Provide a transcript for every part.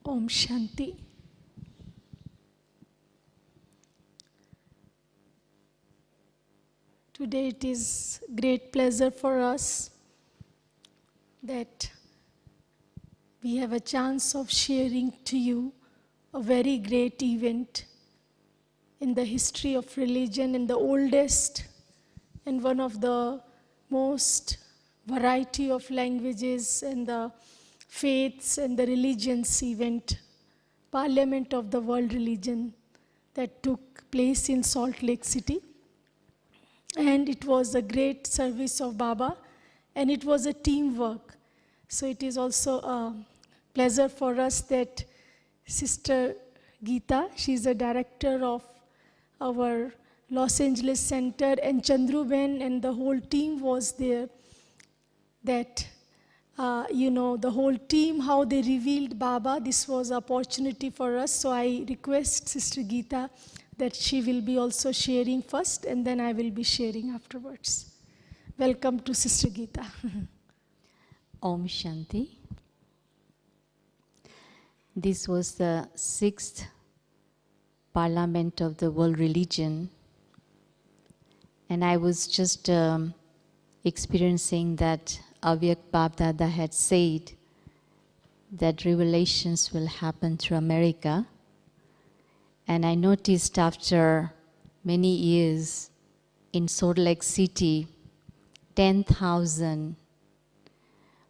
Om Shanti. Today it is great pleasure for us that we have a chance of sharing to you a very great event in the history of religion, in the oldest and one of the most variety of languages and the faiths and the religions event, Parliament of the World Religion, that took place in Salt Lake City. And it was a great service of Baba, and it was a teamwork. So it is also a pleasure for us that Sister Geeta, she is a director of our Los Angeles Center, and Chandru Ben and the whole team was there. That, the whole team, how they revealed Baba, this was an opportunity for us. So I request Sister Geeta that she will be also sharing first, and then I will be sharing afterwards. Welcome to Sister Geeta. Om Shanti. This was the 6th Parliament of the World Religion, and I was just experiencing that Avyak Bab Dada had said that revelations will happen through America. And I noticed after many years in Salt Lake City, 10,000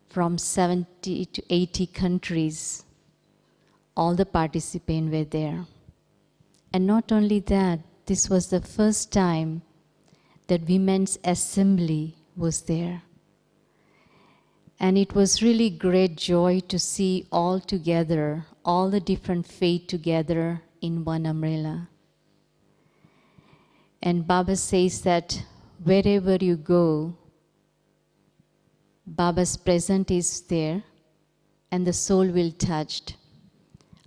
from 70 to 80 countries, all the participants were there. And not only that, this was the first time that Women's Assembly was there. And it was really great joy to see all together, all the different faith together in one umbrella. And Baba says that wherever you go, Baba's presence is there and the soul will touched.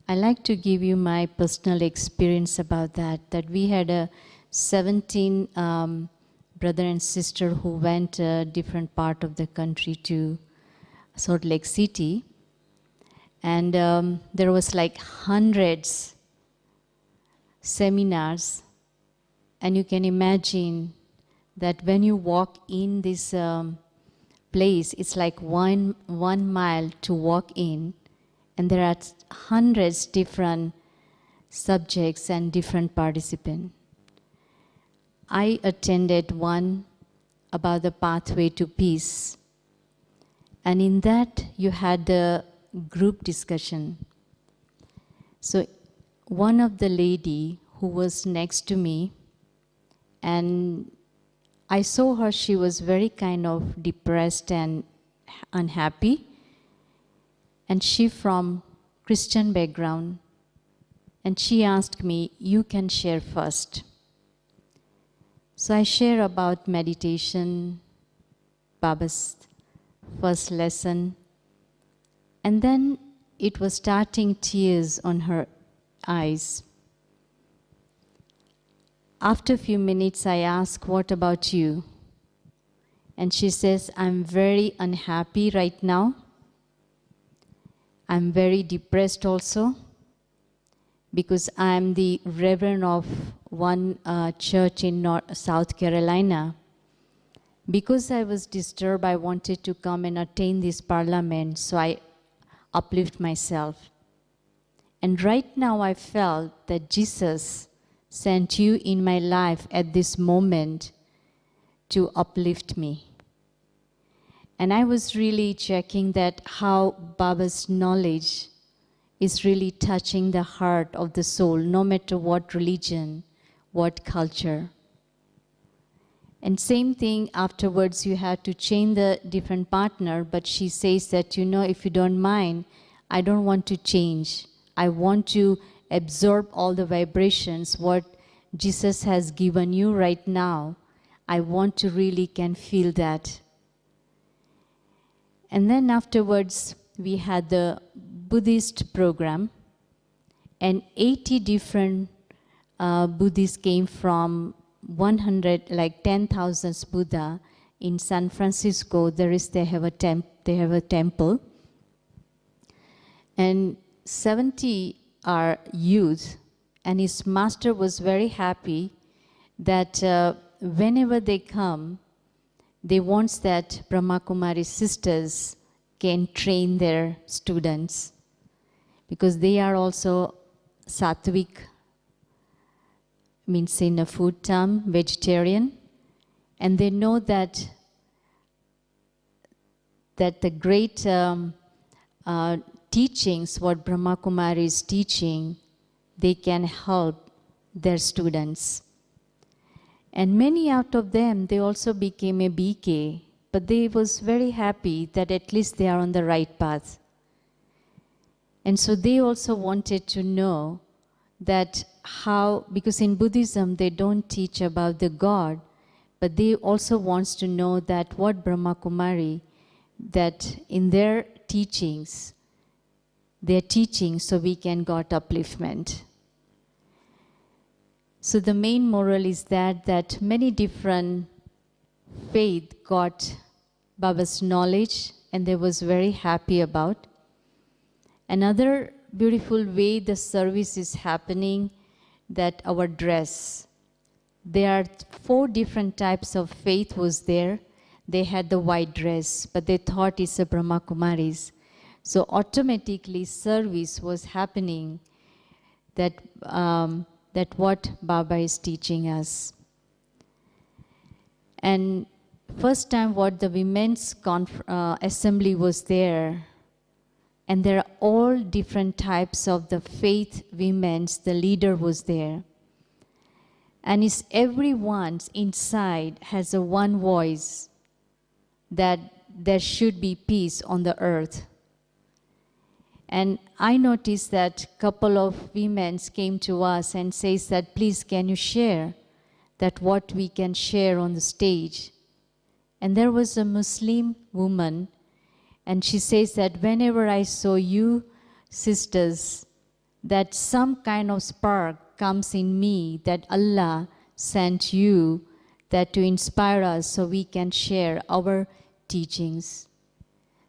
I like to give you my personal experience about that we had a 17 brother and sister who went a different part of the country to Salt Lake City. And there was like hundreds seminars, and you can imagine that when you walk in this place, it's like one mile to walk in, and there are hundreds different subjects and different participants. I attended one about the pathway to peace, and in that you had the group discussion. So one of the lady who was next to me, and I saw her, she was very kind of depressed and unhappy, and she from Christian background, and she asked me, you can share first. So I share about meditation, Baba's first lesson, and then it was starting tears on her eyes. After a few minutes, I asked, what about you? And she says, I'm very unhappy right now. I'm very depressed also, because I'm the reverend of one church in South Carolina. Because I was disturbed, I wanted to come and attend this parliament, so I uplift myself. And right now I felt that Jesus sent you in my life at this moment to uplift me. And I was really checking that how Baba's knowledge is really touching the heart of the soul, no matter what religion, what culture. And same thing afterwards, you had to change the different partner, but she says that, if you don't mind, I don't want to change. I want to absorb all the vibrations, what Jesus has given you right now. I want to really can feel that. And then afterwards, we had the Buddhist program, and 80 different Buddhists came from 10,000 Buddha in San Francisco. They have a temple. And 70 are youth, and his master was very happy that whenever they come, they want that Brahma Kumari sisters can train their students, because they are also sattvic, means in a food term, vegetarian, and they know that the great teachings, what Brahma Kumari is teaching, they can help their students. And many out of them, they also became a BK, but they was very happy that at least they are on the right path. And so they also wanted to know that how, because in Buddhism they don't teach about the God, but they also wants to know that what Brahma Kumari, that in their teachings, they're teaching so we can got upliftment. So the main moral is that many different faith got Baba's knowledge and they was very happy about. Another beautiful way the service is happening, that our dress. There are 4 different types of faith was there. They had the white dress, but they thought it's a Brahma Kumaris. So automatically service was happening, that what Baba is teaching us. And first time what the women's assembly was there, and there are all different types of the faith women's, the leader was there. And it's everyone's inside has a one voice that there should be peace on the earth. And I noticed that couple of women came to us and says that, please can you share that what we can share on the stage. And there was a Muslim woman, and she says that whenever I saw you sisters, that some kind of spark comes in me, that Allah sent you that to inspire us so we can share our teachings.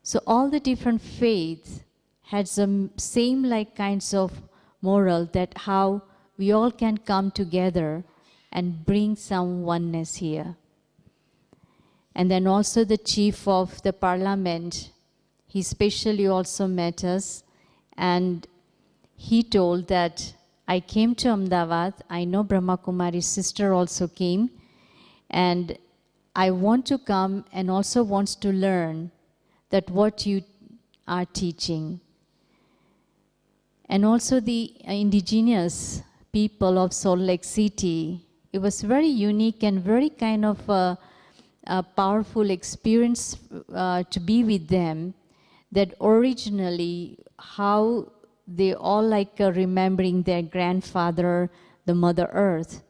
So all the different faiths had some same like kinds of moral, that how we all can come together and bring some oneness here. And then also the chief of the parliament, he specially also met us, and he told that I came to Ahmedabad, I know Brahma Kumari's sister also came, and I want to come and also wants to learn that what you are teaching. And also the indigenous people of Salt Lake City, it was very unique and very kind of a powerful experience to be with them, that originally how they all like remembering their grandfather, the Mother Earth.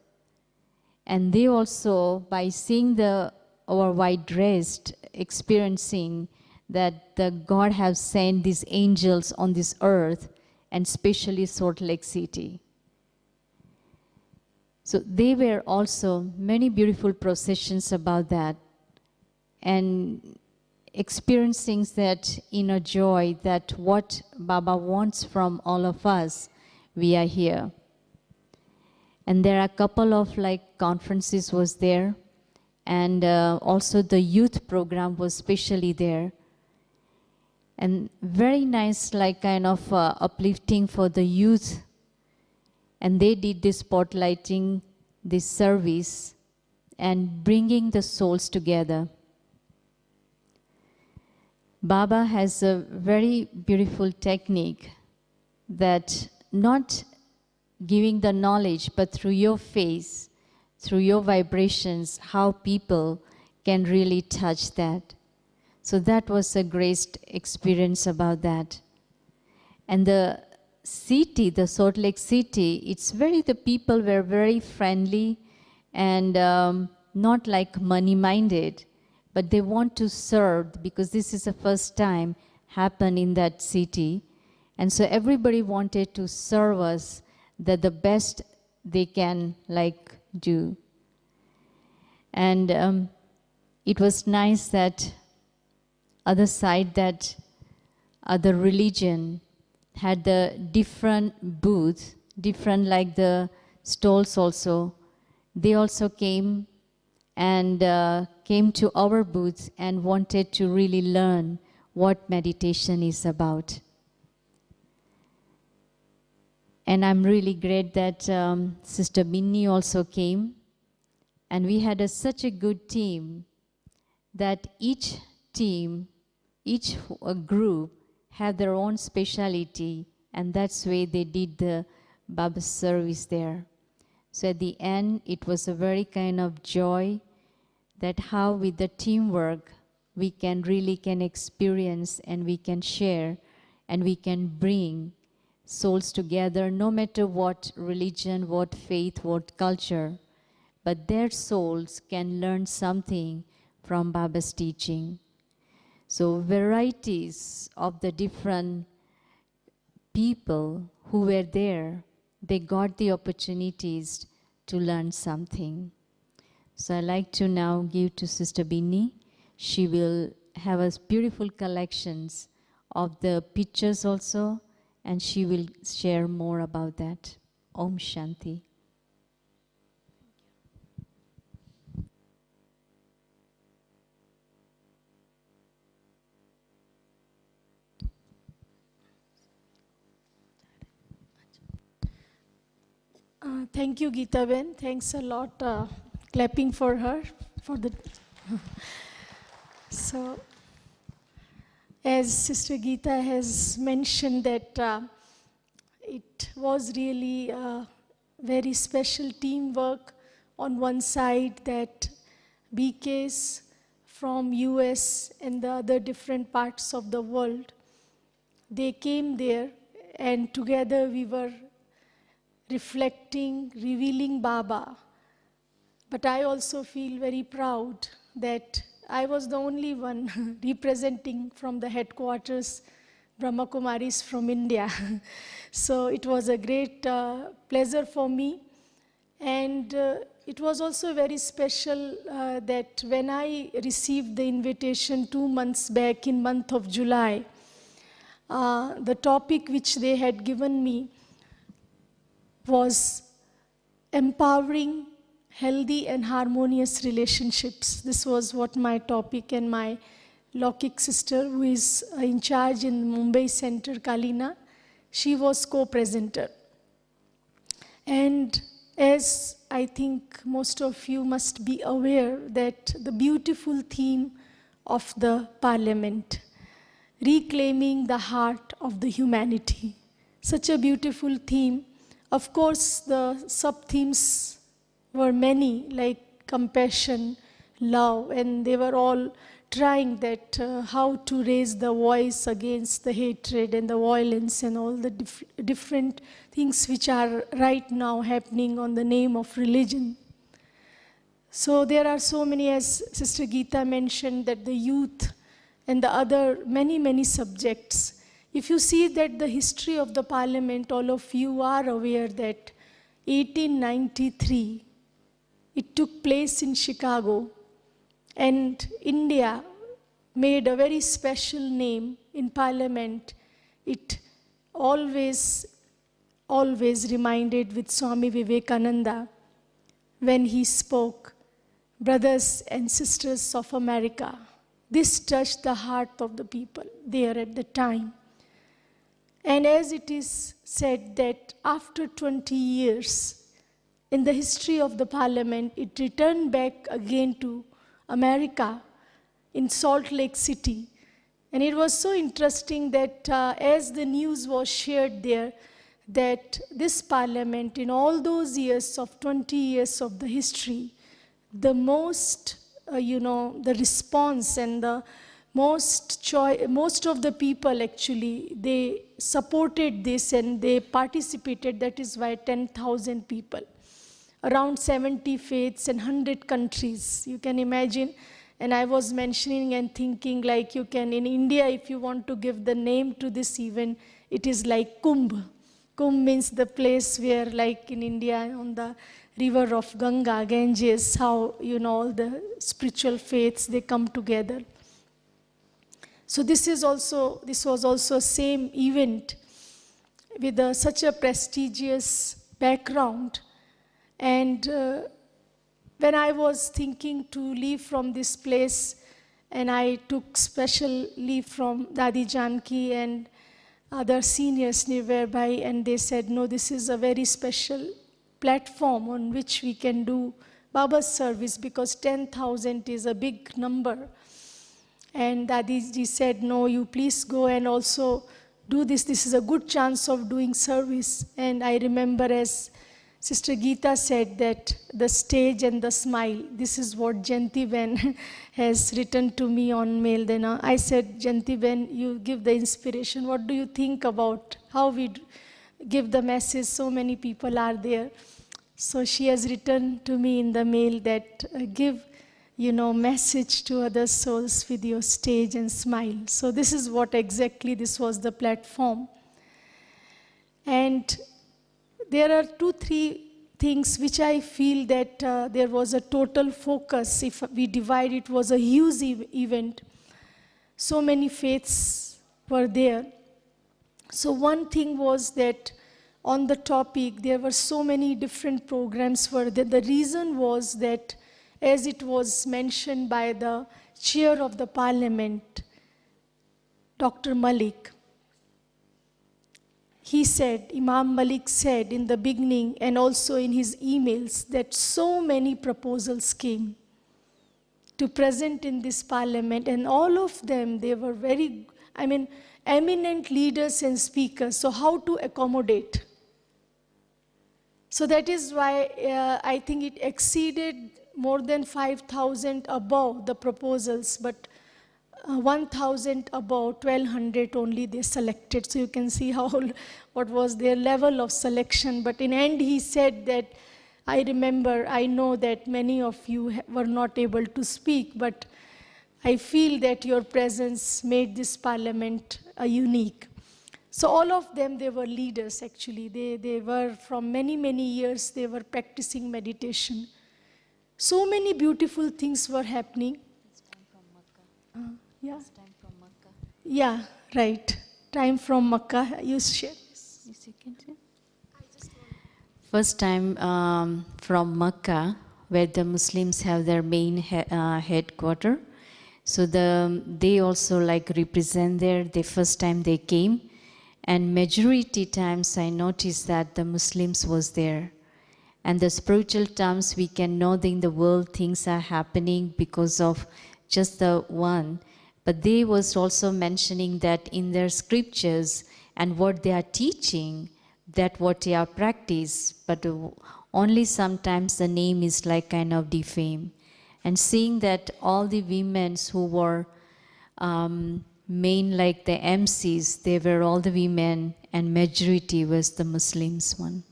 And they also, by seeing our white dressed, experiencing that the God have sent these angels on this earth, and especially Salt Lake City. So there were also many beautiful processions about that, and experiencing that inner joy, that what Baba wants from all of us, we are here. And there are a couple of like conferences was there, and also the youth program was specially there. And very nice, like kind of uplifting for the youth. And they did this spotlighting, this service, and bringing the souls together. Baba has a very beautiful technique, that not giving the knowledge, but through your face, through your vibrations, how people can really touch that. So that was a great experience about that. And the city, the Salt Lake City, the people were very friendly and not like money-minded, but they want to serve, because this is the first time happened in that city. And so everybody wanted to serve us the best they can like do. And it was nice that other side, that other religion, had the different booths, different like the stalls also. They also came and came to our booths and wanted to really learn what meditation is about. And I'm really great that Sister Minnie also came. And we had such a good team that each team, each group had their own speciality, and that's why they did the Baba service there. So at the end, it was a very kind of joy that how with the teamwork we can really can experience and we can share and we can bring souls together, no matter what religion, what faith, what culture, but their souls can learn something from Baba's teaching. So varieties of the different people who were there, they got the opportunities to learn something. So I'd like to now give to Sister Binni. She will have us beautiful collections of the pictures also, and she will share more about that. Om Shanti. Thank you, Geeta Ben. Thanks a lot. Clapping for her for the. So, as Sister Geeta has mentioned that it was really a very special teamwork on one side, that BKs from US and the other different parts of the world, they came there and together we were reflecting, revealing Baba. But I also feel very proud that I was the only one representing from the headquarters Brahma Kumaris from India. So it was a great pleasure for me. And it was also very special that when I received the invitation 2 months back in month of July, the topic which they had given me was empowering healthy and harmonious relationships. This was what my topic, and my Lokik sister, who is in charge in Mumbai Center, Kalina, she was co-presenter. And as I think most of you must be aware that the beautiful theme of the Parliament, reclaiming the heart of the humanity, such a beautiful theme. Of course, the sub-themes were many, like compassion, love, and they were all trying that how to raise the voice against the hatred and the violence and all the different things which are right now happening on the name of religion. So there are so many, as Sister Geeta mentioned, that the youth and the other many subjects. If you see that the history of the Parliament, all of you are aware that 1893, it took place in Chicago, and India made a very special name in Parliament. It always reminded with Swami Vivekananda when he spoke, brothers and sisters of America. This touched the heart of the people there at the time. And as it is said that after 20 years, in the history of the Parliament, it returned back again to America in Salt Lake City. And it was so interesting that as the news was shared there, that this Parliament, in all those years of 20 years of the history, the most, the response and the most of the people actually, they supported this and they participated. That is why 10,000 people, around 70 faiths and 100 countries, you can imagine. And I was mentioning and thinking, like, you can, in India, if you want to give the name to this event, it is like Kumbh. Kumbh means the place where, like in India, on the river of Ganga, Ganges, how, all the spiritual faiths, they come together. So this was also same event. with such a prestigious background. And when I was thinking to leave from this place, and I took special leave from Dadi Janki and other seniors nearby, and they said, no, this is a very special platform on which we can do Baba's service, because 10,000 is a big number. And Dadiji said, no, you please go and also do this. This is a good chance of doing service. And I remember, as Sister Geeta said, that the stage and the smile, this is what Jayanti Ben has written to me on mail. Then I said, Jayanti Ben, you give the inspiration. What do you think about how we give the message? So many people are there. So she has written to me in the mail that give, message to other souls with your stage and smile. So this is what exactly, this was the platform. And there are 2-3 things which I feel that there was a total focus. If we divide, it was a huge event. So many faiths were there. So one thing was that on the topic, there were so many different programs were there. The reason was that, as it was mentioned by the chair of the parliament, Dr. Malik, he said, Imam Malik said in the beginning and also in his emails, that so many proposals came to present in this parliament, and all of them, they were very, eminent leaders and speakers. So how to accommodate? So that is why I think it exceeded more than 5,000 above the proposals, but 1,000 above, 1,200 only they selected. So you can see what was their level of selection. But in end, he said that, I know that many of you were not able to speak, but I feel that your presence made this parliament unique. So all of them, they were leaders actually. They were from many, many years, they were practicing meditation. So many beautiful things were happening. Yeah. Yeah, right. Time from Makkah. You share this. First time from Makkah, where the Muslims have their main headquarters. So they also represent there. The first time they came. And majority times I noticed that the Muslims was there. And the spiritual terms, we can know that in the world things are happening because of just the one. But they was also mentioning that in their scriptures and what they are teaching, that what they are practice, but only sometimes the name is kind of defamed. And seeing that all the women who were main the MCs, they were all the women, and majority was the Muslims one.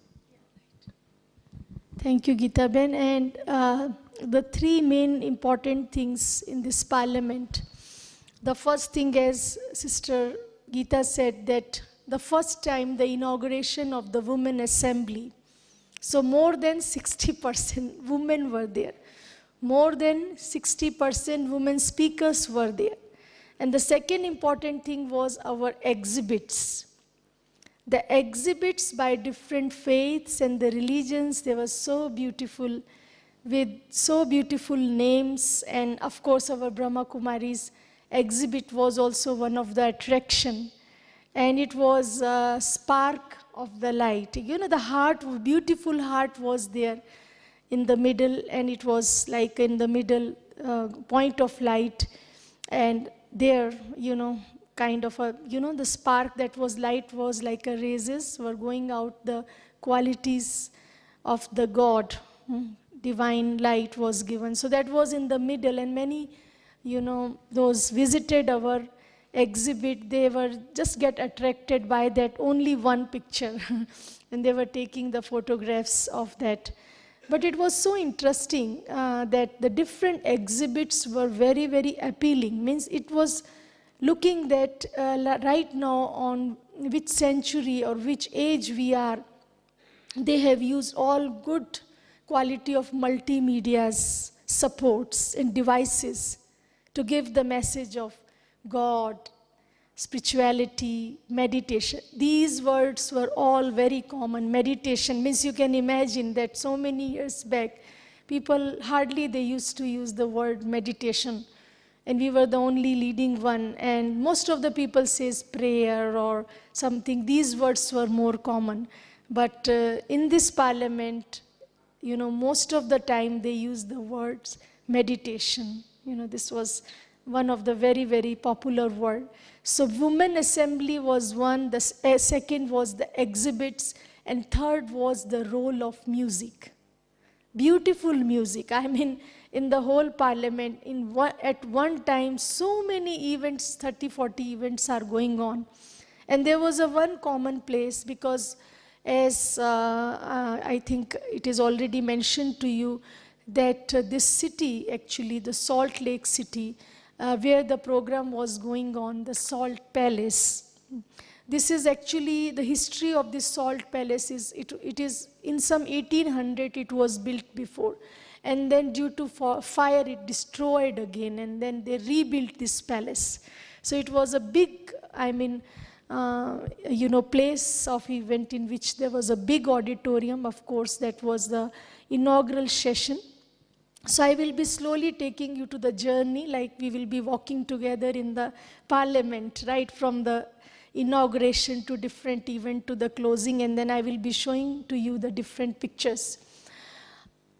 Thank you, Geeta Ben. And the 3 main important things in this parliament. The first thing, as Sister Geeta said, that the first time the inauguration of the Women Assembly. So more than 60% women were there. More than 60% women speakers were there. And the second important thing was our exhibits. The exhibits by different faiths and the religions, they were so beautiful, with so beautiful names. And of course, our Brahma Kumari's exhibit was also one of the attraction. And it was a spark of the light. The heart, beautiful heart was there in the middle, and it was in the middle point of light. And there, kind of the spark that was light was like a raises were going out, the qualities of the God, divine light was given. So that was in the middle, and many, those visited our exhibit, they were just get attracted by that only one picture, and they were taking the photographs of that. But it was so interesting that the different exhibits were very, very appealing. Means it was looking that right now on which century or which age we are, they have used all good quality of multimedia's supports and devices to give the message of God. spirituality, meditation. These words were all very common. Meditation means, you can imagine that so many years back, people hardly they used to use the word meditation. And we were the only leading one. And most of the people says prayer or something. These words were more common. But in this parliament, most of the time they use the words meditation. This was one of the very, very popular word. So women assembly was one, the second was the exhibits, and third was the role of music. Beautiful music. I mean, in the whole parliament, at one time, so many events, 30, 40 events are going on. And there was a one common place, because as I think it is already mentioned to you, that this city, actually the Salt Lake City, where the program was going on, the Salt Palace. This is actually the history of this Salt Palace. It is in some 1800 it was built before. And then due to fire it destroyed again, and then they rebuilt this palace. So it was a big, place of event in which there was a big auditorium. Of course, that was the inaugural session. So I will be slowly taking you to the journey, like we will be walking together in the parliament, right from the inauguration to different event to the closing, and then I will be showing to you the different pictures.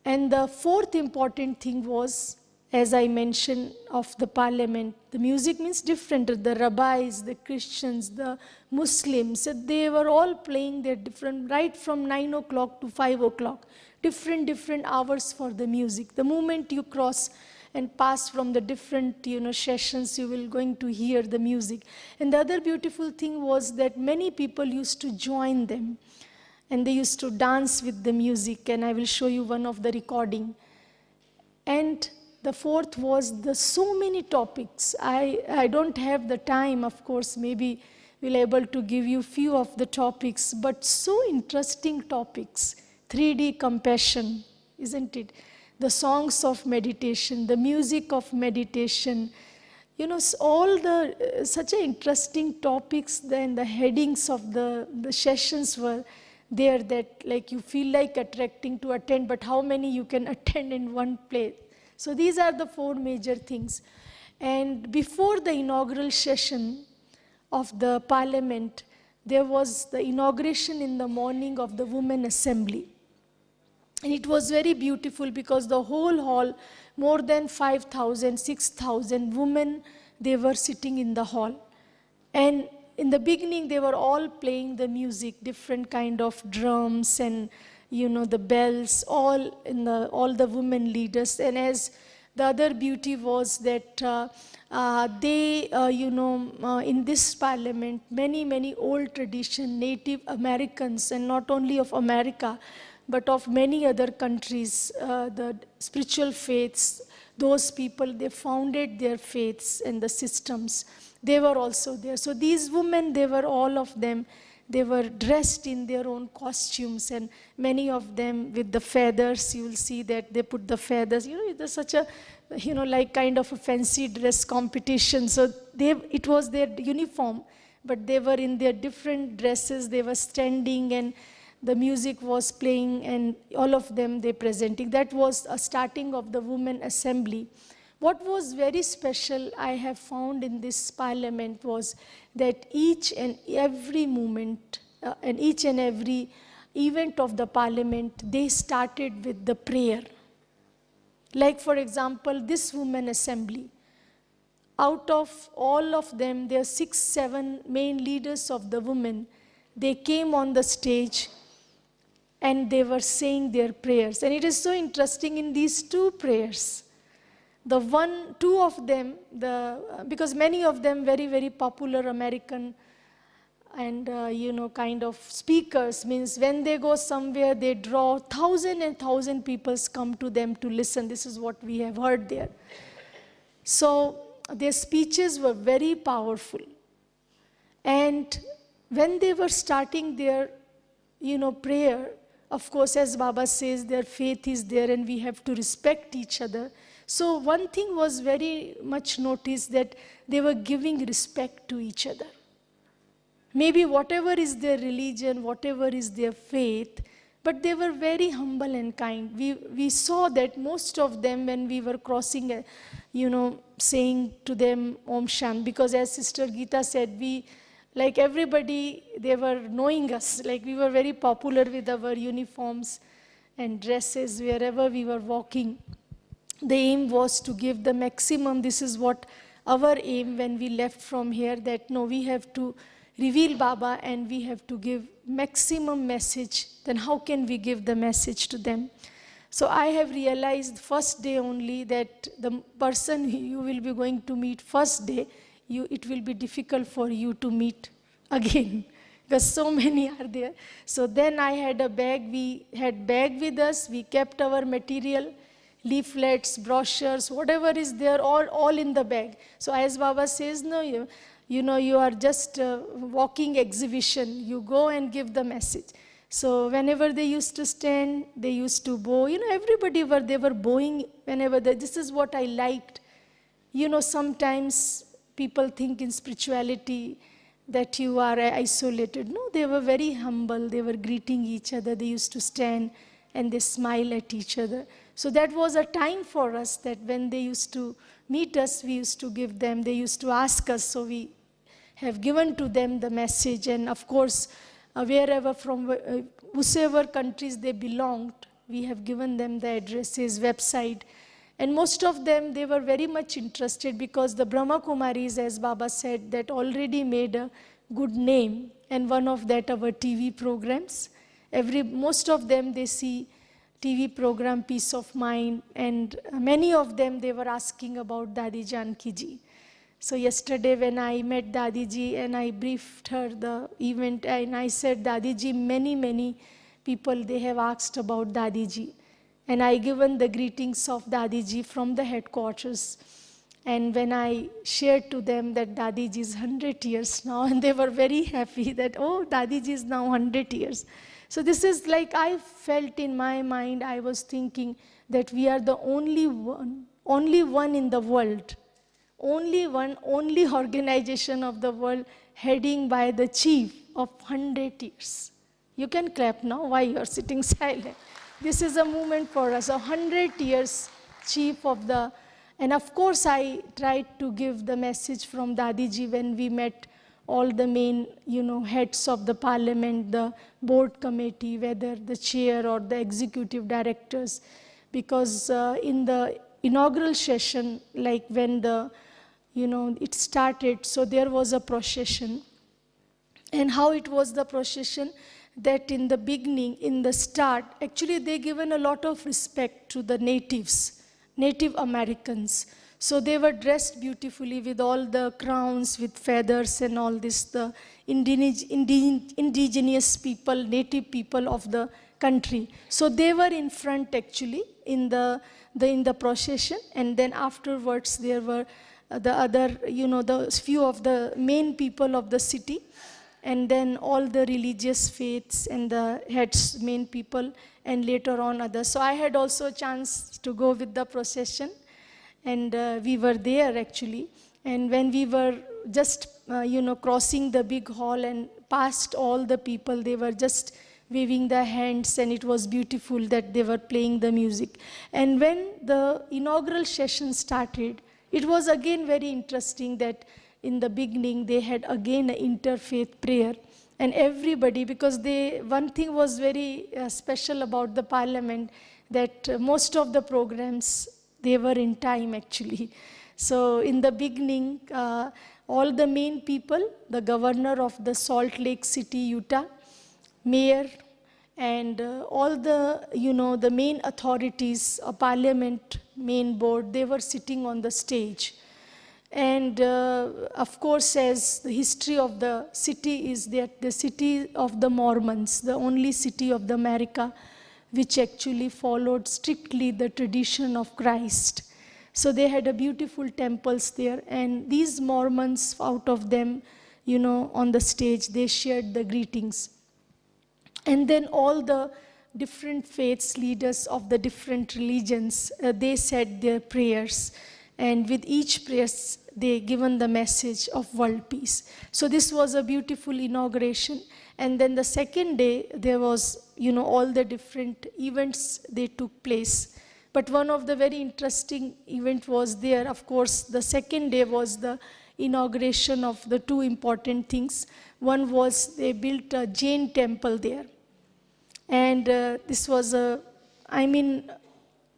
And the fourth important thing was, as I mentioned, of the parliament, the music means different. The rabbis, the Christians, the Muslims, they were all playing their different, right from 9 o'clock to 5 o'clock. Different hours for the music. The moment you cross and pass from the different sessions, you will going to hear the music. And the other beautiful thing was that many people used to join them, and they used to dance with the music, and I will show you one of the recording. And the fourth was the so many topics. I don't have the time, of course, maybe we'll able to give you few of the topics, but so interesting topics. 3D compassion, isn't it? The songs of meditation, the music of meditation, all the such interesting topics. Then the headings of the sessions were there, that like you feel like attracting to attend, but how many you can attend in one place. So these are the four major things. And before the inaugural session of the parliament, there was the inauguration in the morning of the women assembly. And it was very beautiful, because the whole hall, more than 5,000, 6,000 women, they were sitting in the hall. And in the beginning, they were all playing the music, different kind of drums and, the bells, all the women leaders. And as the other beauty was that in this parliament, many old tradition, Native Americans, and not only of America, but of many other countries, the spiritual faiths, those people, they founded their faiths and the systems. They were also there. So these women, they were all of them, they were dressed in their own costumes, and many of them with the feathers. You will see that they put the feathers. There's such a, like kind of a fancy dress competition. So it was their uniform, but they were in their different dresses. They were standing, and the music was playing, and all of them they presenting. That was a starting of the women assembly. What was very special I have found in this parliament was that each and every moment and each and every event of the parliament, they started with the prayer. Like for example, this women assembly. Out of all of them, there are 6, 7 main leaders of the women. They came on the stage and they were saying their prayers. And it is so interesting in these 2 prayers. The 2 of them, because many of them very, very popular American and kind of speakers, means when they go somewhere, they draw 1,000 and 1,000 people come to them to listen. This is what we have heard there. So their speeches were very powerful. And when they were starting their, prayer, of course, as Baba says, their faith is there and we have to respect each other. So one thing was very much noticed, that they were giving respect to each other. Maybe whatever is their religion, whatever is their faith, but they were very humble and kind. We saw that most of them, when we were crossing, saying to them Om Shan, because as Sister Geeta said, we, like everybody, they were knowing us, like we were very popular with our uniforms and dresses wherever we were walking. The aim was to give the maximum. This is what our aim when we left from here, that no, we have to reveal Baba and we have to give maximum message. Then how can we give the message to them? So I have realized first day only that the person you will be going to meet first day, it will be difficult for you to meet again because so many are there. So then I had a bag, we had bag with us, we kept our material, leaflets, brochures, whatever is there, all in the bag. So as Baba says, no, you are just walking exhibition. You go and give the message. So whenever they used to stand, they used to bow. Everybody they were bowing whenever this is what I liked. Sometimes people think in spirituality that you are isolated. No, they were very humble. They were greeting each other. They used to stand and they smile at each other. So that was a time for us, that when they used to meet us, we used to give them, they used to ask us, so we have given to them the message. And of course, wherever from whosoever countries they belonged, we have given them the addresses, website. And most of them, they were very much interested because the Brahma Kumaris, as Baba said, that already made a good name. And one of that, our TV programs. Most of them, they see TV program Peace of Mind, and many of them, they were asking about Dadi Janki Ji. So yesterday when I met Dadi Ji and I briefed her the event, and I said, Dadi Ji, many people, they have asked about Dadi Ji. And I given the greetings of Dadi Ji from the headquarters. And when I shared to them that Dadi Ji is 100 years now, and they were very happy that, oh, Dadi Ji is now 100 years. So this is like, I felt in my mind, I was thinking that we are the only one in the world, only organization of the world heading by the chief of 100 years. You can clap now, why you are sitting silent? This is a moment for us, 100 years chief of the, and of course I tried to give the message from Dadi Ji when we met all the main, heads of the parliament, the board committee, whether the chair or the executive directors, because in the inaugural session, like when it started, so there was a procession. And how it was the procession, that in the beginning, in the start, actually they given a lot of respect to the natives, Native Americans. So they were dressed beautifully with all the crowns, with feathers and all this, the indigenous people, native people of the country. So they were in front actually in the procession, and then afterwards there were the other, the few of the main people of the city, and then all the religious faiths and the heads, main people, and later on others. So I had also a chance to go with the procession. And we were there actually. And when we were just, crossing the big hall and past all the people, they were just waving their hands, and it was beautiful that they were playing the music. And when the inaugural session started, it was again very interesting that in the beginning they had again an interfaith prayer. And everybody, because one thing was very special about the parliament, that most of the programs, they were in time actually. So in the beginning, all the main people, the governor of the Salt Lake City, Utah, mayor, and all the, the main authorities, parliament, main board, they were sitting on the stage. And of course, as the history of the city is that the city of the Mormons, the only city of the America, which actually followed strictly the tradition of Christ. So they had a beautiful temples there, and these Mormons, out of them, on the stage, they shared the greetings. And then all the different faiths, leaders of the different religions, they said their prayers. And with each prayers, they given the message of world peace. So this was a beautiful inauguration. And then the second day, there was, all the different events, they took place. But one of the very interesting event was there. Of course, the second day was the inauguration of the two important things. One was they built a Jain temple there. And this was the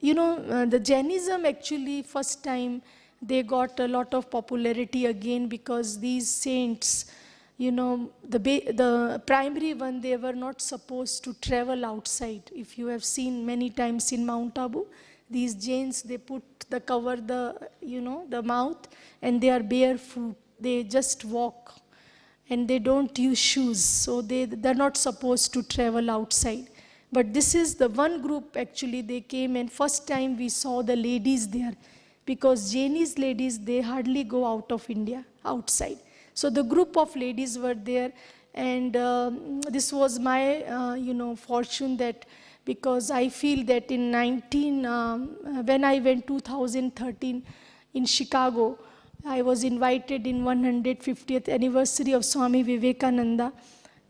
Jainism actually first time they got a lot of popularity again because these saints, the primary one, they were not supposed to travel outside. If you have seen many times in Mount Abu, these Jains, they put the cover, the mouth, and they are barefoot. They just walk and they don't use shoes. So they're not supposed to travel outside. But this is the one group actually, they came and first time we saw the ladies there because Jainese ladies, they hardly go out of India, outside. So the group of ladies were there and this was my, fortune that because I feel that in when I went 2013 in Chicago, I was invited in 150th anniversary of Swami Vivekananda.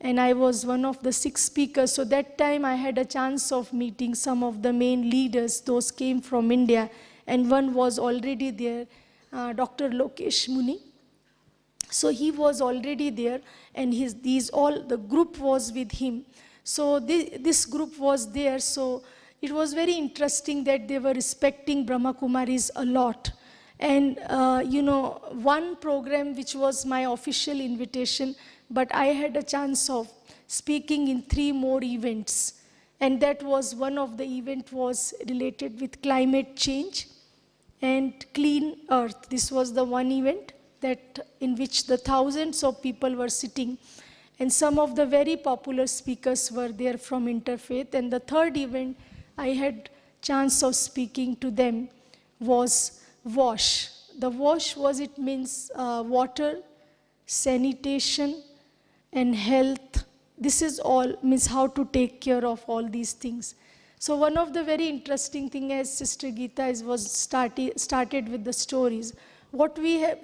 And I was one of the 6 speakers. So that time I had a chance of meeting some of the main leaders. Those came from India. And one was already there, Dr. Lokesh Muni. So he was already there and the group was with him. So this group was there. So it was very interesting that they were respecting Brahma Kumaris a lot. And, one program which was my official invitation, but I had a chance of speaking in 3 more events. And that was one of the event was related with climate change and clean earth. This was the one event that in which the thousands of people were sitting. And some of the very popular speakers were there from Interfaith. And the third event, I had chance of speaking to them was WASH. The WASH was, it means water, sanitation, and health. This is all, means how to take care of all these things. So one of the very interesting thing as Sister Geeta was started with the stories. What we have,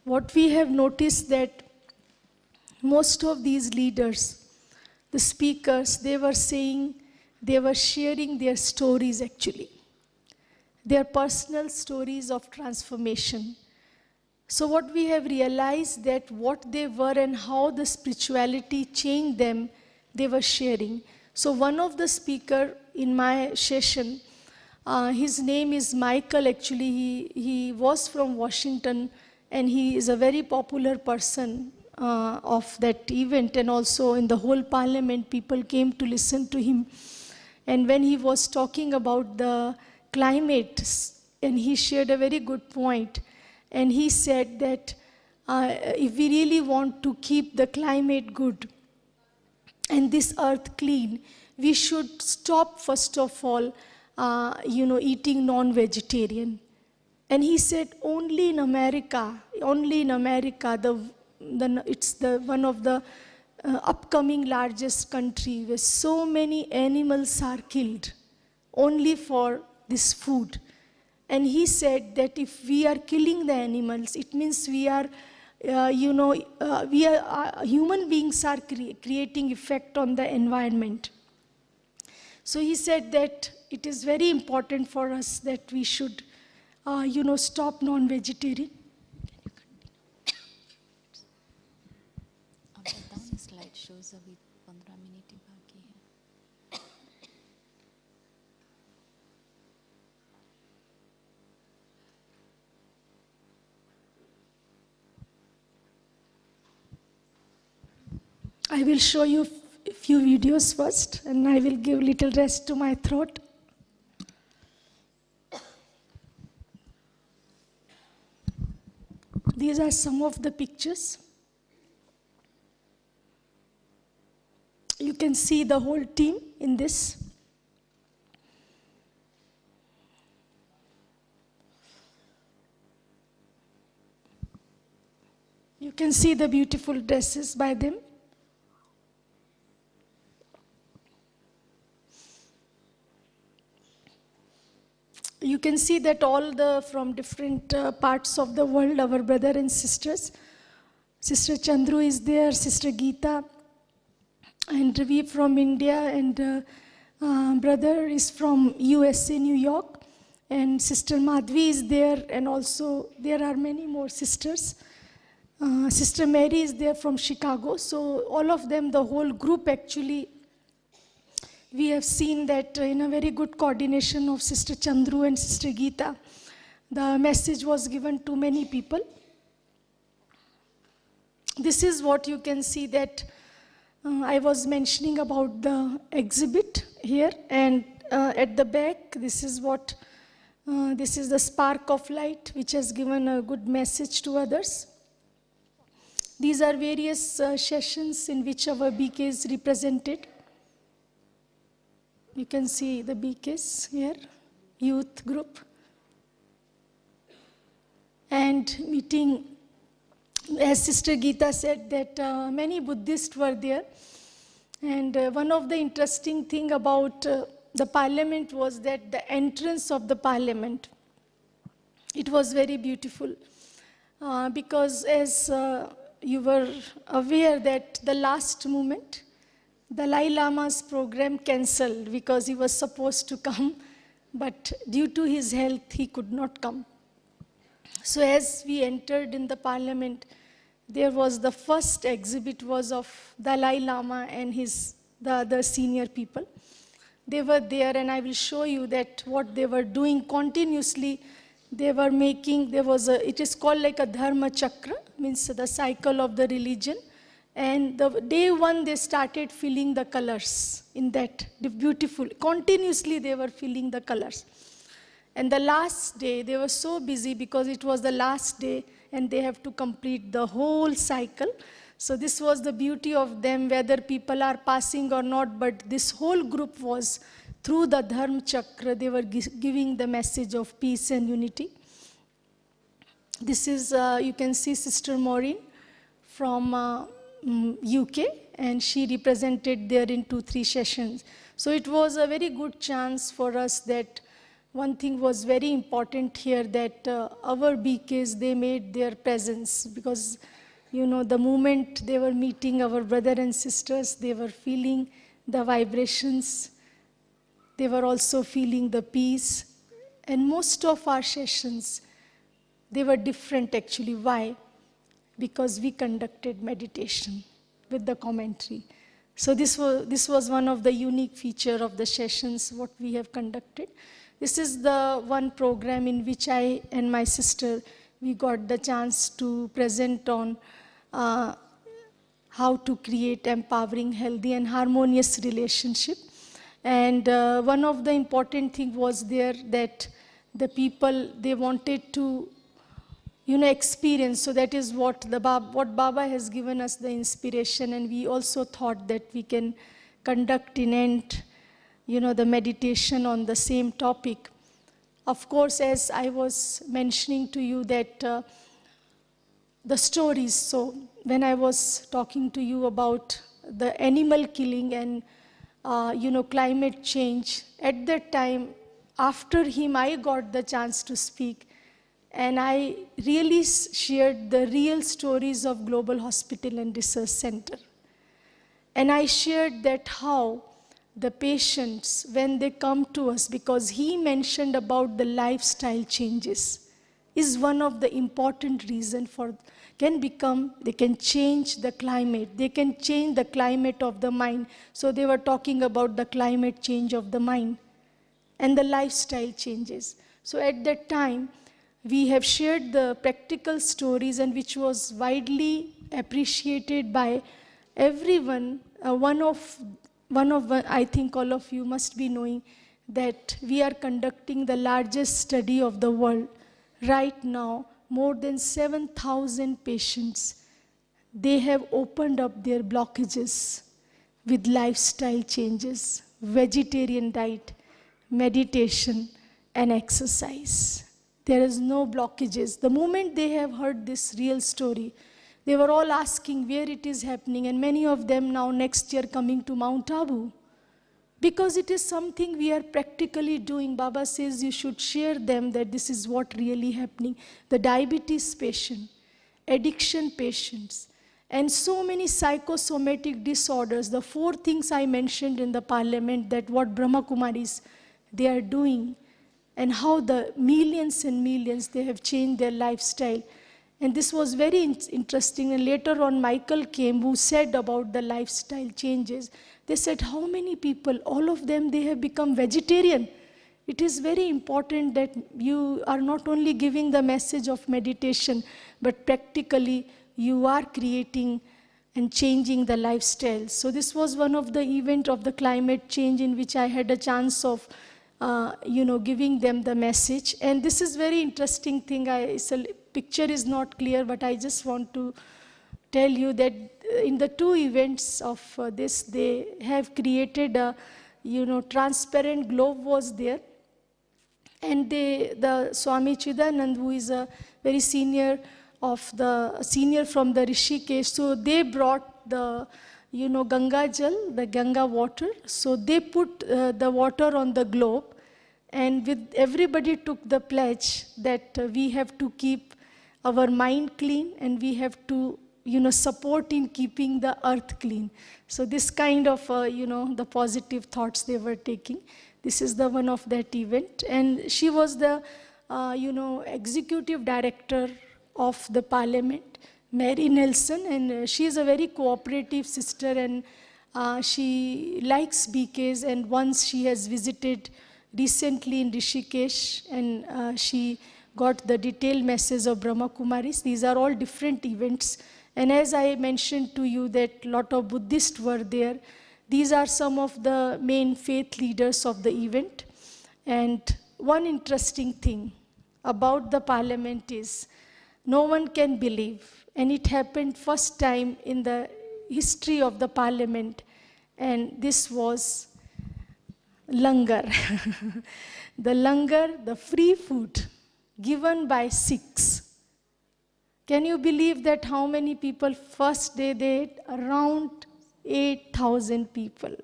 what we have noticed that most of these leaders, the speakers, they were saying, they were sharing their stories actually, their personal stories of transformation. So what we have realized that what they were and how the spirituality changed them, they were sharing. So one of the speaker in my session, his name is Michael actually, he was from Washington and he is a very popular person of that event, and also in the whole parliament people came to listen to him. And when he was talking about the climate, and he shared a very good point, and he said that if we really want to keep the climate good and this earth clean, we should stop first of all, eating non-vegetarian. And he said only in America, it's one of the upcoming largest country where so many animals are killed only for this food. And he said that if we are killing the animals, it means we are, human beings are creating effect on the environment. So he said that it is very important for us that we should, stop non-vegetarian. I will show you a few videos first, and I will give little rest to my throat. These are some of the pictures. You can see the whole team in this. You can see the beautiful dresses by them. You can see that all from different parts of the world, our brother and sisters. Sister Chandru is there, Sister Geeta, and Ravi from India, and brother is from USA, New York, and Sister Madhvi is there, and also there are many more sisters. Sister Mary is there from Chicago. So all of them, the whole group actually, we have seen that in a very good coordination of Sister Chandru and Sister Geeta, the message was given to many people. This is what you can see that I was mentioning about the exhibit here, and at the back, this is what, this is the spark of light, which has given a good message to others. These are various sessions in which our BK is represented. You can see the BKs here, youth group. And meeting, as Sister Geeta said, that many Buddhists were there. And one of the interesting thing about the parliament was that the entrance of the parliament, it was very beautiful. Because as you were aware that the last moment, Dalai Lama's program cancelled because he was supposed to come, but due to his health, he could not come. So as we entered in the parliament, there was the first exhibit was of Dalai Lama and the other senior people. They were there, and I will show you that what they were doing continuously. They were making, it is called like a Dharma Chakra, means the cycle of the religion. And the day one, they started filling the colors in that, beautiful. Continuously, they were filling the colors. And the last day, they were so busy because it was the last day and they have to complete the whole cycle. So this was the beauty of them, whether people are passing or not, but this whole group was, through the Dharma Chakra, they were giving the message of peace and unity. This is, you can see Sister Maureen from UK, and she represented there in 2-3 sessions. So it was a very good chance for us that one thing was very important here, that our BKs, they made their presence, because you know, the moment they were meeting our brother and sisters, they were feeling the vibrations, they were also feeling the peace. And most of our sessions, they were different actually. Why? Because we conducted meditation with the commentary. So this was one of the unique feature of the sessions what we have conducted. This is the one program in which I and my sister, we got the chance to present on how to create empowering, healthy and harmonious relationship. And one of the important thing was there that the people, they wanted to experience. So that is what what Baba has given us the inspiration, and we also thought that we can conduct in end, the meditation on the same topic. Of course, as I was mentioning to you that the stories, so when I was talking to you about the animal killing and climate change, at that time, after him, I got the chance to speak. And I really shared the real stories of Global Hospital and Research Center. And I shared that how the patients, when they come to us, because he mentioned about the lifestyle changes, is one of the important reasons for, they can change the climate, they can change the climate of the mind. So they were talking about the climate change of the mind and the lifestyle changes. So at that time, we have shared the practical stories, and which was widely appreciated by everyone. I think all of you must be knowing that we are conducting the largest study of the world. Right now, more than 7,000 patients, they have opened up their blockages with lifestyle changes, vegetarian diet, meditation, and exercise. There is no blockages. The moment they have heard this real story, They were all asking where it is happening, and many of them now next year coming to Mount Abu. Because it is something we are practically doing. Baba says you should share them that this is what really happening. The diabetes patient, addiction patients, and so many psychosomatic disorders. The 4 things I mentioned in the parliament, that what Brahma Kumaris, they are doing, and how the millions and millions, they have changed their lifestyle. And this was very interesting. And later on, Michael came, who said about the lifestyle changes. They said, how many people, all of them, they have become vegetarian. It is very important that you are not only giving the message of meditation, but practically you are creating and changing the lifestyle. So this was one of the events of the climate change in which I had a chance of giving them the message. And this is very interesting thing. Picture is not clear, but I just want to tell you that in the 2 events of this, they have created a, transparent globe was there. And the Swami Chidanand, who is a very senior from the Rishikesh, so they brought the, Ganga Jal, the Ganga water. So they put the water on the globe, and everybody took the pledge that we have to keep our mind clean, and we have to, support in keeping the earth clean. So this kind of, the positive thoughts they were taking. This is the one of that event. And she was the, executive director of the parliament, Mary Nelson, and she is a very cooperative sister, and she likes BKs, and once she has visited recently in Rishikesh, and she got the detailed message of Brahma Kumaris. These are all different events. And as I mentioned to you that a lot of Buddhists were there, these are some of the main faith leaders of the event. And one interesting thing about the parliament is, no one can believe, and it happened first time in the history of the parliament, and this was langar. The langar, the free food given by Sikhs. Can you believe that how many people first day they ate? Around 8,000 people.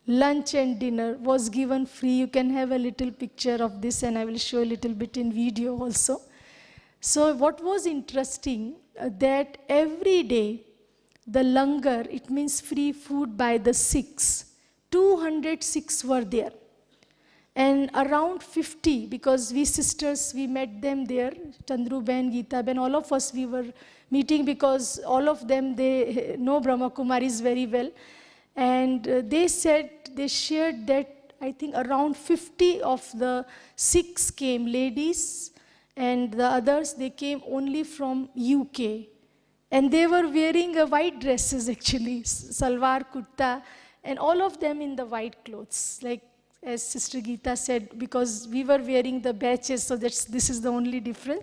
Lunch and dinner was given free. You can have a little picture of this, and I will show a little bit in video also. So what was interesting, that every day the langar, it means free food by the Sikhs, 200 Sikhs were there. And around 50, because we sisters, we met them there, Chandru Ben, Geeta Ben, all of us, we were meeting because all of them, they know Brahma Kumaris very well. And they said, they shared that I think around 50 of the Sikhs came, ladies, and the others, they came only from UK. And they were wearing white dresses actually, salwar, kurta, and all of them in the white clothes. Like as Sister Geeta said, because we were wearing the badges, so this is the only difference,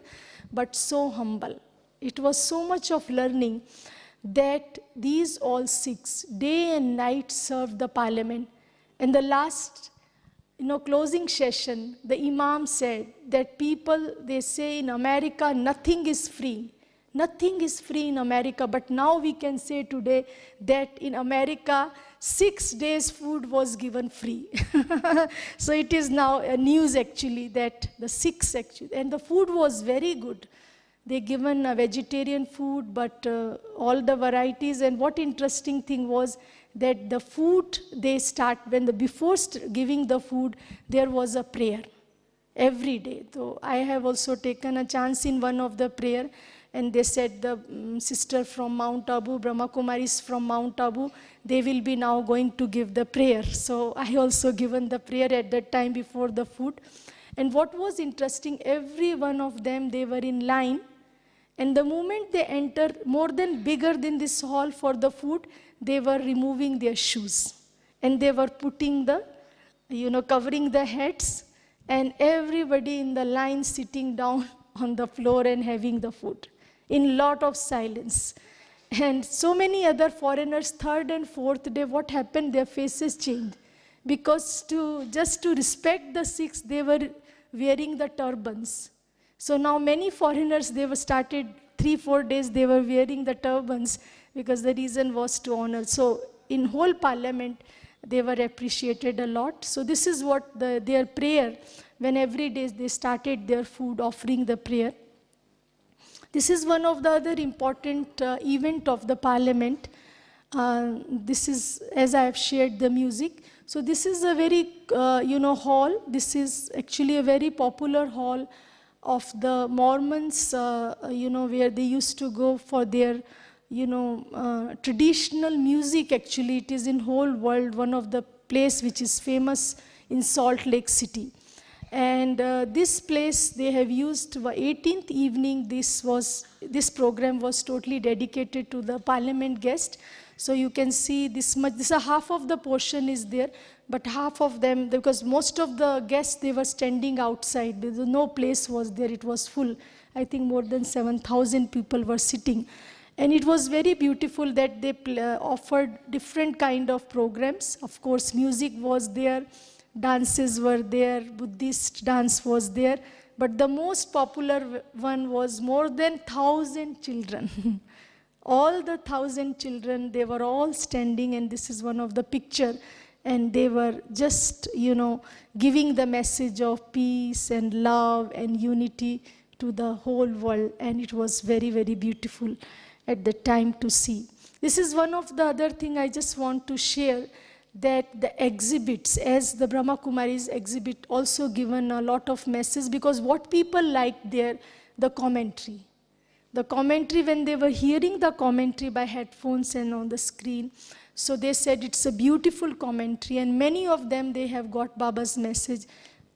but so humble. It was so much of learning that these all Sikhs, day and night, served the parliament. And the last, closing session, the Imam said that people, they say in America, nothing is free. Nothing is free in America, but now we can say today that in America, 6 days food was given free. So it is now a news actually that the Sikhs actually, and the food was very good. They given a vegetarian food, but all the varieties. And what interesting thing was that the food they start, before giving the food, there was a prayer every day. So I have also taken a chance in one of the prayer, and they said the sister from Mount Abu, Brahma Kumaris from Mount Abu, they will be now going to give the prayer. So I also given the prayer at that time before the food. And what was interesting, every one of them, they were in line. And the moment they enter, more than bigger than this hall for the food, they were removing their shoes. And they were putting the, covering the heads. And everybody in the line sitting down on the floor and having the food in lot of silence. And so many other foreigners, third and fourth day, what happened? Their faces changed. Because just to respect the Sikhs, they were wearing the turbans. So now many foreigners, they were started 3-4 days they were wearing the turbans because the reason was to honor. So in whole parliament, they were appreciated a lot. So this is what their prayer, when every day they started their food, offering the prayer. This is one of the other important event of the parliament. This is, as I have shared, the music. So this is a very, hall. This is actually a very popular hall of the Mormons, where they used to go for their, traditional music. Actually, it is in whole world one of the place which is famous in Salt Lake City. And this place they have used, 18th evening, this program was totally dedicated to the parliament guest. So you can see this much, this is half of the portion is there, but half of them, because most of the guests, they were standing outside. No place was there, it was full. I think more than 7,000 people were sitting. And it was very beautiful that they offered different kind of programs. Of course, music was there, dances were there, Buddhist dance was there, but the most popular one was more than 1,000 children. All the 1,000 children, they were all standing, and this is one of the picture, and they were just, giving the message of peace and love and unity to the whole world, and it was very, very beautiful at the time to see. This is one of the other thing I just want to share, that the exhibits, as the Brahma Kumaris exhibit, also given a lot of message, because what people liked there, the commentary. The commentary, when they were hearing the commentary by headphones and on the screen, so they said it's a beautiful commentary, and many of them, they have got Baba's message.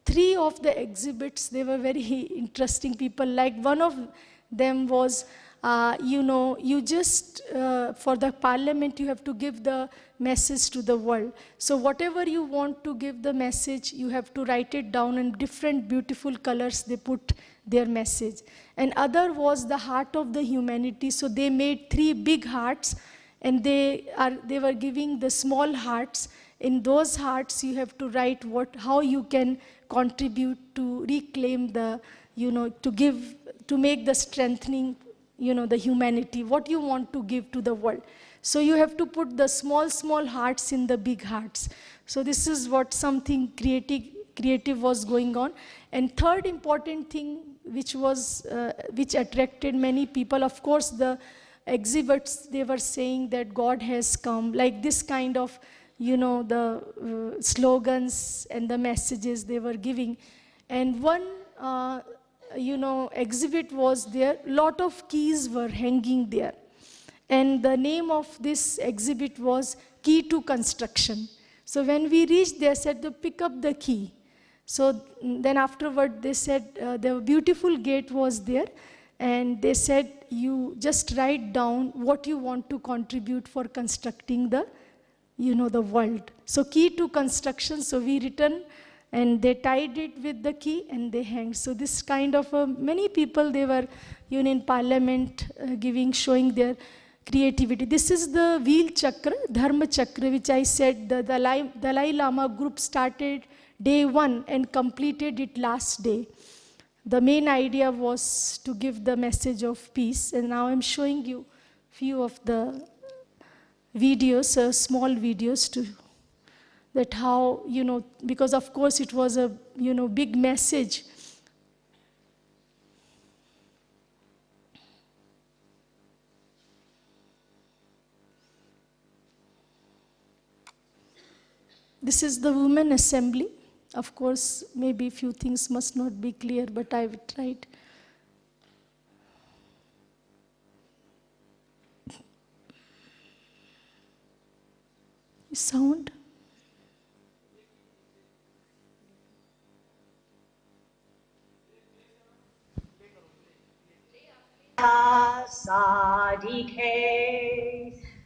3 of the exhibits, they were very interesting people. Like one of them was, you just, for the parliament, you have to give the message to the world. So whatever you want to give the message, you have to write it down in different beautiful colors, they put their message. And other was the heart of the humanity. So they made 3 big hearts, and they were giving the small hearts. In those hearts, you have to write how you can contribute to reclaim the, to make the strengthening, the humanity, what you want to give to the world. So you have to put the small, small hearts in the big hearts. So this is what something creative was going on. And third important thing, which attracted many people, of course, the exhibits, they were saying that God has come, like this kind of, the slogans and the messages they were giving. And one, exhibit was there, lot of keys were hanging there. And the name of this exhibit was Key to Construction. So when we reached, they said to pick up the key. So then afterward, they said the beautiful gate was there, and they said, you just write down what you want to contribute for constructing the, the world. So Key to Construction, so we written, and they tied it with the key and they hanged. So this kind of, many people, they were, in parliament showing their creativity. This is the wheel chakra, Dharma chakra, which I said the Dalai Lama group started day 1 and completed it last day. The main idea was to give the message of peace, and now I'm showing you few of the videos, small videos to that how, because of course it was a, big message. This is the Women Assembly. Of course, maybe a few things must not be clear, but I will try. Sound? Sadike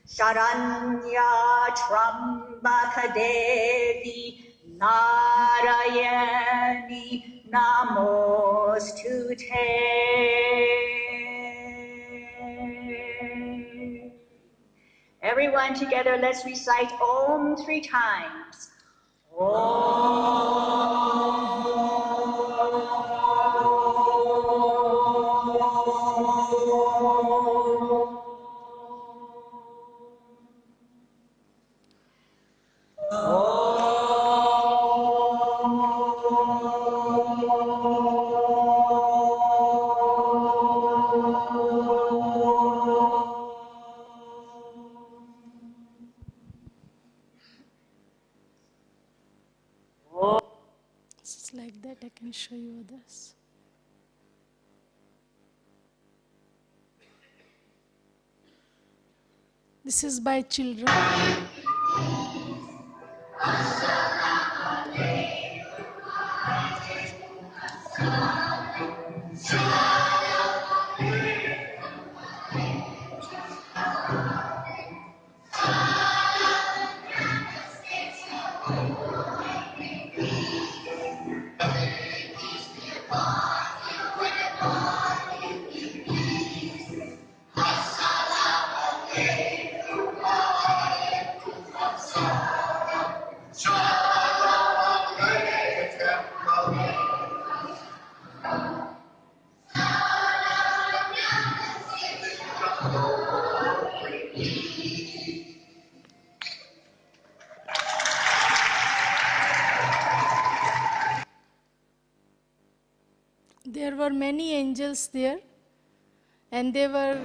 Sharanya Trambaka Devi Narayani Namostute. Everyone together, let's recite Om 3 times. Om. It's like that. I can show you others. This is by children. There were many angels there, and they were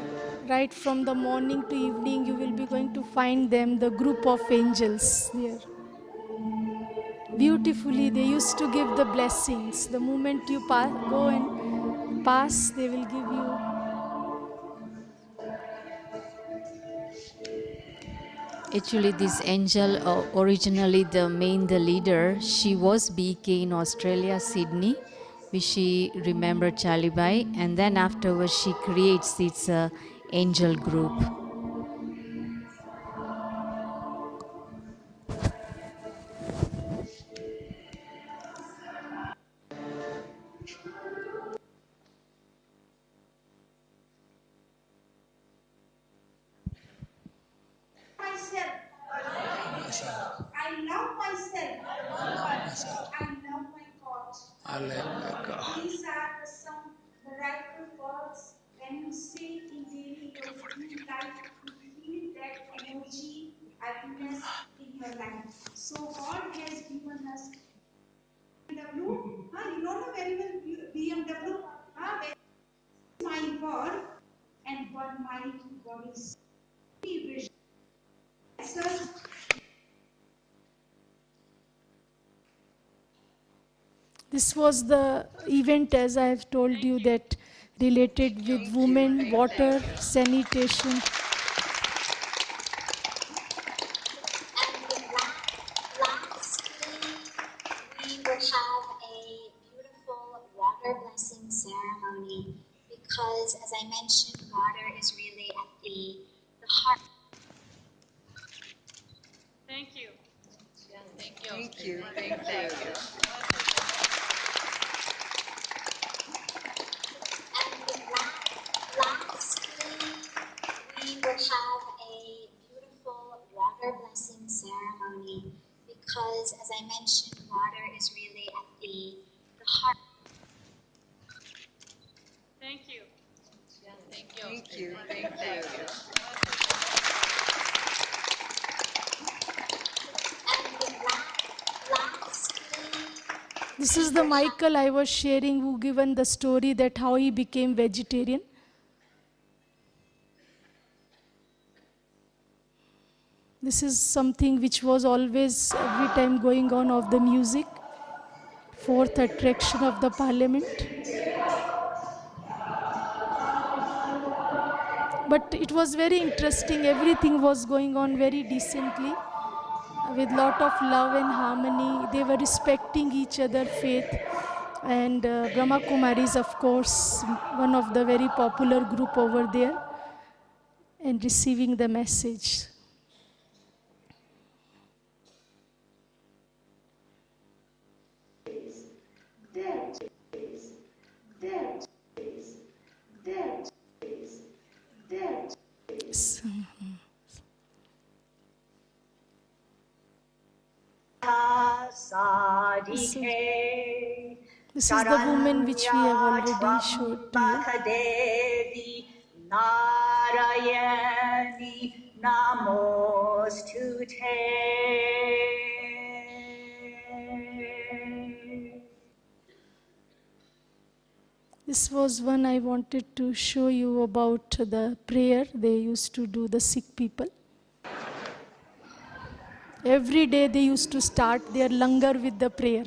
right from the morning to evening. You will be going to find them, the group of angels there. Beautifully, they used to give the blessings. The moment you go and pass, they will give you. Actually, this angel, originally the leader, she was BK in Australia, Sydney, which she remembered Chalibai, and then afterwards she creates this angel group. Myself. I love myself. I love my God. I love my God. These are some miracle words. When you say in daily your routine life, you feel that energy, happiness in your life. So God has given us BMW. You don't know very well BMW. My God and what my God is. He wishes us. This was the event, as I have told you, that related with women, water, sanitation. We would have a beautiful water blessing ceremony because, as I mentioned, water is really at the heart. Thank you. Thank you. Thank you. Lastly, we would have a beautiful water blessing ceremony because, as I mentioned, water is really at the heart. Thank you. Thank you. Thank you. This is the Michael I was sharing, who given the story that how he became vegetarian. This is something which was always every time going on of the music. Fourth attraction of the parliament. But it was very interesting. Everything was going on very decently, with lot of love and harmony. They were respecting each other faith. And Brahma Kumaris, of course, one of the very popular group over there, and receiving the message. This is the woman which we have already showed to you. Narayani Namostute. This was one I wanted to show you about the prayer they used to do, the sick people. Every day they used to start their langar with the prayer.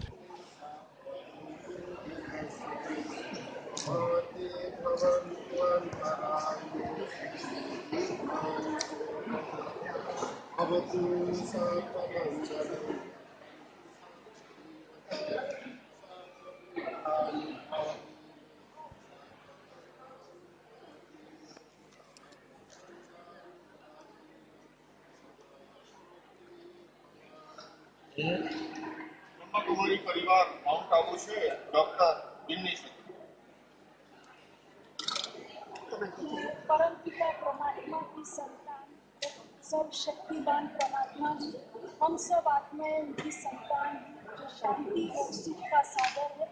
Brahma Kumari परिवार mount Abu से doctor Binni Singh. परम पिता परमात्मा की संतान, सर्वशक्तिवान परमात्मा जी, हम सब आत्माएं उनकी संतान जो शांति और सुख का सागर है।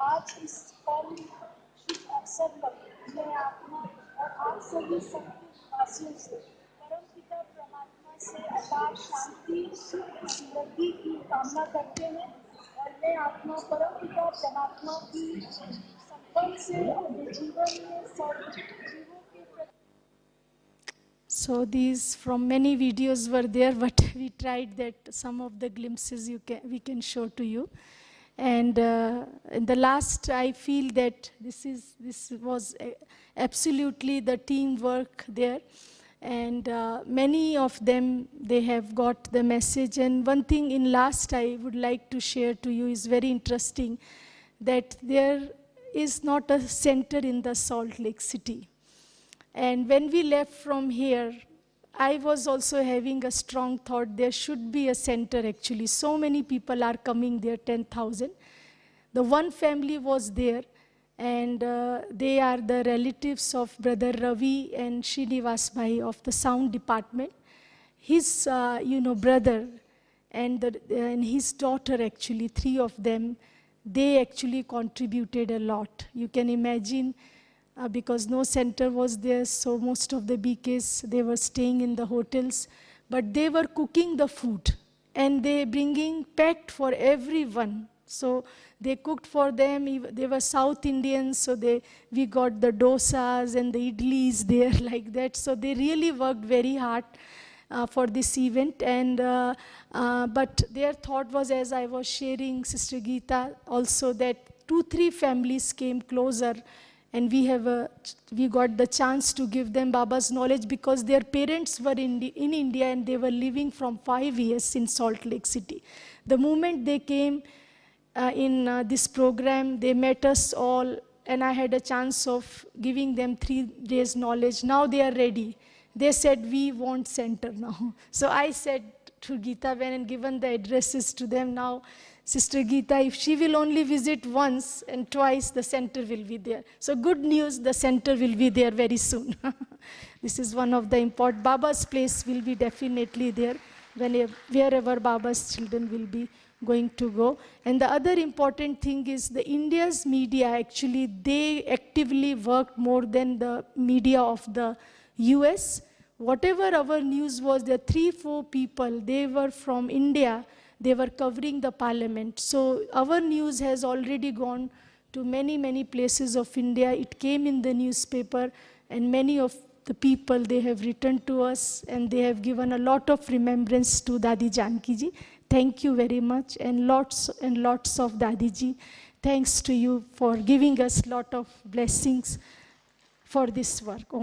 आज इस परम शुभ अवसर पर मैं आत्मा और आप सभी सत्य से परम पिता परमात्मा से अपार शांति, सुख, समृद्धि की कामना करते हैं और मैं आत्मा परम पिता परमात्मा की संपन्न से अपने जीवन में सब जीवों के प्रति। So these from many videos were there, but we tried that some of the glimpses we can show to you. And in the last, I feel that this was absolutely the teamwork there. And many of them, they have got the message. And one thing in last I would like to share to you is very interesting, that there is not a center in the Salt Lake City. And when we left from here, I was also having a strong thought there should be a center actually. So many people are coming there, 10,000. The one family was there, and they are the relatives of Brother Ravi and Srinivas Bhai of the sound department. His brother and his daughter, actually, 3 of them, they actually contributed a lot. You can imagine, because no center was there, so most of the BKs, they were staying in the hotels, but they were cooking the food, and they bringing packed for everyone. So they cooked for them. They were South Indians, so we got the dosas and the idlis there like that. So they really worked very hard for this event. And but their thought was, as I was sharing, Sister Geeta, also that 2-3 families came closer, and we got the chance to give them Baba's knowledge, because their parents were in India and they were living from 5 years in Salt Lake City. The moment they came in this program, they met us all, and I had a chance of giving them 3 days knowledge. Now they are ready. They said, we want center now. So I said to Geeta, when and given the addresses to them, now Sister Geeta, if she will only visit once and twice, the center will be there. So good news, the center will be there very soon. This is one of the important. Baba's place will be definitely there wherever Baba's children will be going to go. And the other important thing is the India's media, actually, they actively worked more than the media of the US. Whatever our news was, there 3-4 people, they were from India. They were covering the parliament. So our news has already gone to many, many places of India. It came in the newspaper, and many of the people, they have written to us, and they have given a lot of remembrance to Dadi Janki ji. Thank you very much, and lots of Dadi ji. Thanks to you for giving us lot of blessings for this work.